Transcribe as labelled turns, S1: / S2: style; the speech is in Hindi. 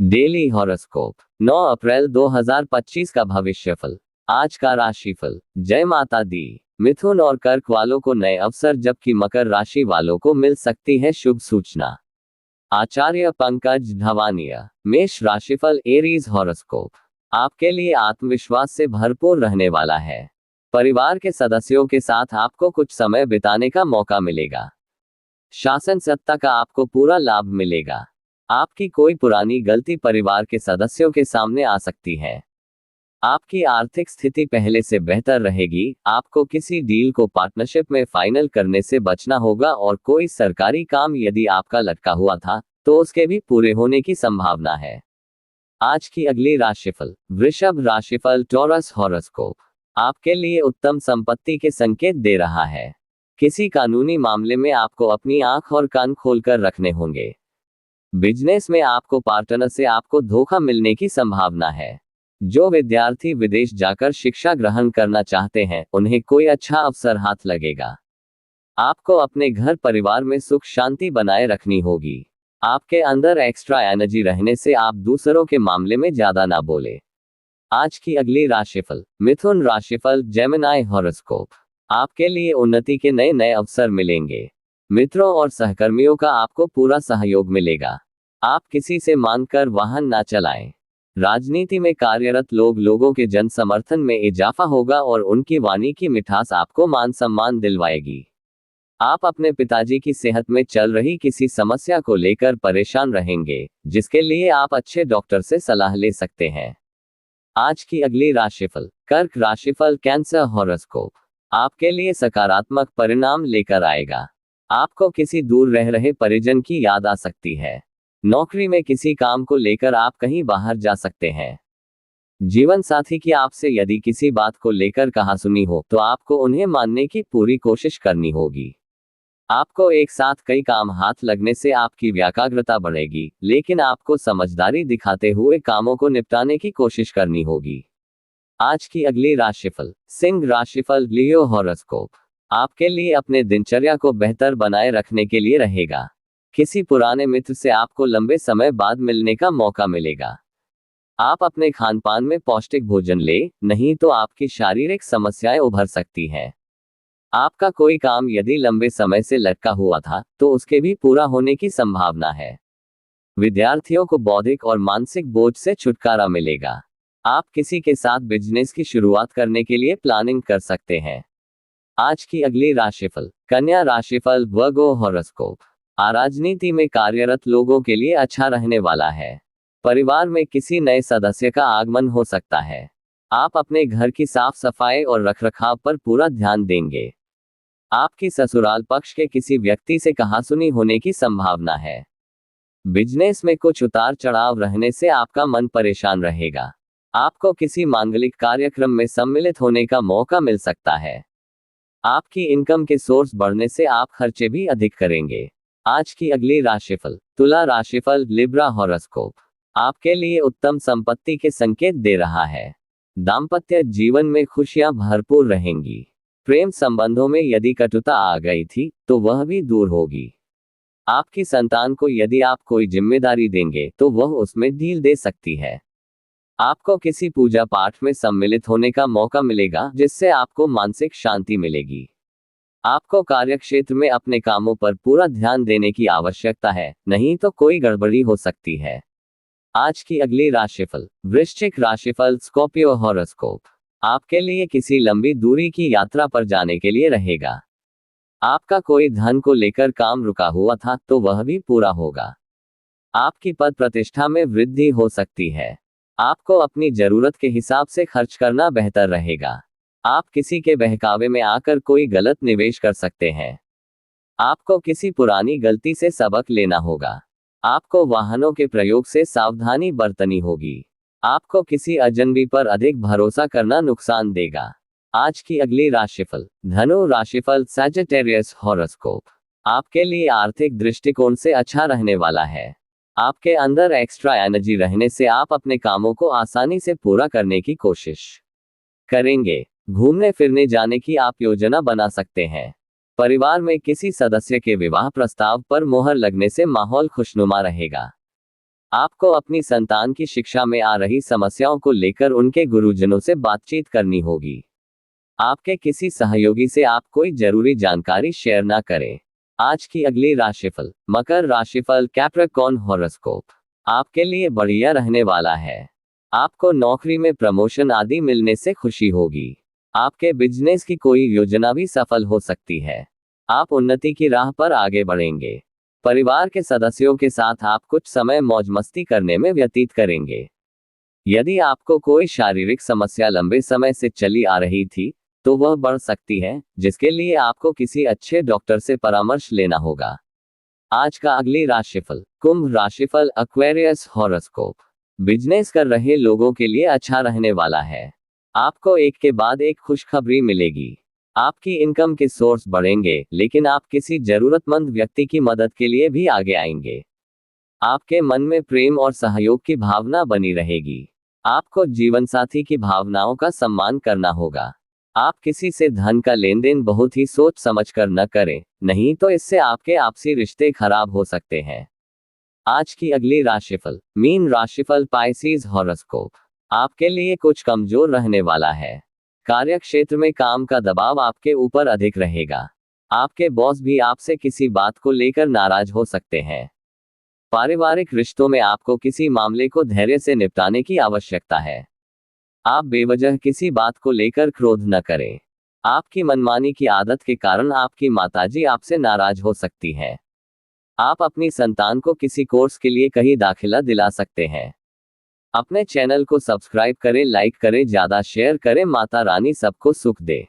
S1: डेली हॉरोस्कोप 9 अप्रैल 2025 का भविष्यफल। आज का राशिफल। जय माता दी। मिथुन और कर्क वालों को नए अवसर, जबकि मकर राशि वालों को मिल सकती है शुभ सूचना। आचार्य पंकज धवानिया। मेष राशिफल। एरीज हॉरोस्कोप आपके लिए आत्मविश्वास से भरपूर रहने वाला है। परिवार के सदस्यों के साथ आपको कुछ समय बिताने का मौका मिलेगा। शासन सत्ता का आपको पूरा लाभ मिलेगा। आपकी कोई पुरानी गलती परिवार के सदस्यों के सामने आ सकती है। आपकी आर्थिक स्थिति पहले से बेहतर रहेगी। आपको किसी डील को पार्टनरशिप में फाइनल करने से बचना होगा और कोई सरकारी काम यदि आपका लटका हुआ था तो उसके भी पूरे होने की संभावना है। आज की अगली राशिफल। वृषभ राशिफल। टॉरस हॉरोस्कोप आपके लिए उत्तम संपत्ति के संकेत दे रहा है। किसी कानूनी मामले में आपको अपनी आंख और कान खोलकर रखने होंगे। बिजनेस में आपको पार्टनर से आपको धोखा मिलने की संभावना है। जो विद्यार्थी विदेश जाकर शिक्षा ग्रहण करना चाहते हैं उन्हें कोई अच्छा अवसर हाथ लगेगा। आपको अपने घर परिवार में सुख शांति बनाए रखनी होगी। आपके अंदर एक्स्ट्रा एनर्जी रहने से आप दूसरों के मामले में ज्यादा ना बोले। आज की अगली राशिफल। मिथुन राशिफल। जेमिनी हॉरोस्कोप आपके लिए उन्नति के नए नए अवसर मिलेंगे। मित्रों और सहकर्मियों का आपको पूरा सहयोग मिलेगा। आप किसी से मांगकर वाहन ना चलाएं। राजनीति में कार्यरत लोगों के जन समर्थन में इजाफा होगा और उनकी वाणी की मिठास आपको मान सम्मान दिलवाएगी। आप अपने पिताजी की सेहत में चल रही किसी समस्या को लेकर परेशान रहेंगे, जिसके लिए आप अच्छे डॉक्टर से सलाह ले सकते हैं। आज की अगली राशिफल। कर्क राशिफल। कैंसर हॉरोस्कोप आपके लिए सकारात्मक परिणाम लेकर आएगा। आपको किसी दूर रह रहे परिजन की याद आ सकती है। नौकरी में किसी काम को लेकर आप कहीं बाहर जा सकते हैं। जीवन साथी की आपसे यदि किसी बात को लेकर कहासुनी हो तो आपको उन्हें मानने की पूरी कोशिश करनी होगी। आपको एक साथ कई काम हाथ लगने से आपकी एकाग्रता बढ़ेगी, लेकिन आपको समझदारी दिखाते हुए कामों को निपटाने की कोशिश करनी होगी। आज की अगली राशिफल। सिंह राशिफल। लियो हॉरोस्कोप आपके लिए अपने दिनचर्या को बेहतर बनाए रखने के लिए रहेगा। किसी पुराने मित्र से आपको लंबे समय बाद मिलने का मौका मिलेगा। आप अपने खानपान में पौष्टिक भोजन ले, नहीं तो आपकी शारीरिक समस्याएं उभर सकती हैं। आपका कोई काम यदि लंबे समय से लटका हुआ था तो उसके भी पूरा होने की संभावना है। विद्यार्थियों को बौद्धिक और मानसिक बोझ से छुटकारा मिलेगा। आप किसी के साथ बिजनेस की शुरुआत करने के लिए प्लानिंग कर सकते हैं। आज की अगली राशिफल। कन्या राशिफल। वर्गो हॉरोस्कोप राजनीति में कार्यरत लोगों के लिए अच्छा रहने वाला है। परिवार में किसी नए सदस्य का आगमन हो सकता है। आप अपने घर की साफ सफाई और रखरखाव पर पूरा ध्यान देंगे। आपकी ससुराल पक्ष के किसी व्यक्ति से कहासुनी होने की संभावना है। बिजनेस में कुछ उतार चढ़ाव रहने से आपका मन परेशान रहेगा। आपको किसी मांगलिक कार्यक्रम में सम्मिलित होने का मौका मिल सकता है। आपकी इनकम के सोर्स बढ़ने से आप खर्चे भी अधिक करेंगे। आज की अगली राशिफल। तुला राशिफल। लिब्रा हॉरोस्कोप आपके लिए उत्तम संपत्ति के संकेत दे रहा है। दाम्पत्य जीवन में खुशियां भरपूर रहेंगी। प्रेम संबंधों में यदि कटुता आ गई थी तो वह भी दूर होगी। आपकी संतान को यदि आप कोई जिम्मेदारी देंगे तो वह उसमें ढील दे सकती है। आपको किसी पूजा पाठ में सम्मिलित होने का मौका मिलेगा, जिससे आपको मानसिक शांति मिलेगी। आपको कार्यक्षेत्र में अपने कामों पर पूरा ध्यान देने की आवश्यकता है, नहीं तो कोई गड़बड़ी हो सकती है। आज की अगली राशिफल। वृश्चिक राशिफल। स्कॉर्पियो हॉरोस्कोप आपके लिए किसी लंबी दूरी की यात्रा पर जाने के लिए रहेगा। आपका कोई धन को लेकर काम रुका हुआ था तो वह भी पूरा होगा। आपकी पद प्रतिष्ठा में वृद्धि हो सकती है। आपको अपनी जरूरत के हिसाब से खर्च करना बेहतर रहेगा। आप किसी के बहकावे में आकर कोई गलत निवेश कर सकते हैं। आपको किसी पुरानी गलती से सबक लेना होगा। आपको वाहनों के प्रयोग से सावधानी बरतनी होगी। आपको किसी अजनबी पर अधिक भरोसा करना नुकसान देगा। आज की अगली राशिफल। धनु राशिफल। सैजिटेरियस हॉरोस्कोप आपके लिए आर्थिक दृष्टिकोण से अच्छा रहने वाला है। आपके अंदर एक्स्ट्रा एनर्जी रहने से आप अपने कामों को आसानी से पूरा करने की कोशिश करेंगे। घूमने फिरने जाने की आप योजना बना सकते हैं। परिवार में किसी सदस्य के विवाह प्रस्ताव पर मोहर लगने से माहौल खुशनुमा रहेगा। आपको अपनी संतान की शिक्षा में आ रही समस्याओं को लेकर उनके गुरुजनों से बातचीत करनी होगी। आपके किसी सहयोगी से आप कोई जरूरी जानकारी शेयर ना करें। आज की अगली राशिफल। मकर राशिफल, कैप्रिकॉर्न हॉरोस्कोप। आपके लिए बढ़िया रहने वाला है। आपको नौकरी में प्रमोशन आदि मिलने से खुशी होगी। आपके बिजनेस की कोई योजना भी सफल हो सकती है। आप उन्नति की राह पर आगे बढ़ेंगे। परिवार के सदस्यों के साथ आप कुछ समय मौज मस्ती करने में व्यतीत करेंगे। यदि आपको कोई शारीरिक समस्या लंबे समय से चली आ रही थी, तो वह बढ़ सकती है, जिसके लिए आपको किसी अच्छे डॉक्टर से परामर्श लेना होगा। आज का अगली राशिफल। कुंभ राशिफल, एक्वेरियस हॉरोस्कोप। बिजनेस कर रहे लोगों के लिए अच्छा रहने वाला है। आपको एक के बाद एक खुशखबरी मिलेगी। आपकी इनकम के सोर्स बढ़ेंगे, लेकिन आप किसी जरूरतमंद व्यक्ति की मदद के लिए भी आगे आएंगे। आपके मन में प्रेम और सहयोग की भावना बनी रहेगी। आपको जीवनसाथी की भावनाओं का सम्मान करना होगा। आप किसी से धन का लेन देन बहुत ही सोच समझकर न करें, नहीं तो इससे आपके आपसी रिश्ते खराब हो सकते हैं। आज की अगली राशिफल। मीन राशिफल, पाइसेस हॉरोस्कोप। आपके लिए कुछ कमजोर रहने वाला है। कार्य क्षेत्र में काम का दबाव आपके ऊपर अधिक रहेगा। आपके बॉस भी आपसे किसी बात को लेकर नाराज हो सकते हैं। पारिवारिक रिश्तों में आपको किसी मामले को धैर्य से निपटाने की आवश्यकता है। आप बेवजह किसी बात को लेकर क्रोध न करें। आपकी मनमानी की आदत के कारण आपकी माताजी आपसे नाराज हो सकती है। आप अपनी संतान को किसी कोर्स के लिए कहीं दाखिला दिला सकते हैं। अपने चैनल को सब्सक्राइब करें, लाइक करें, ज्यादा शेयर करें। माता रानी सबको सुख दे।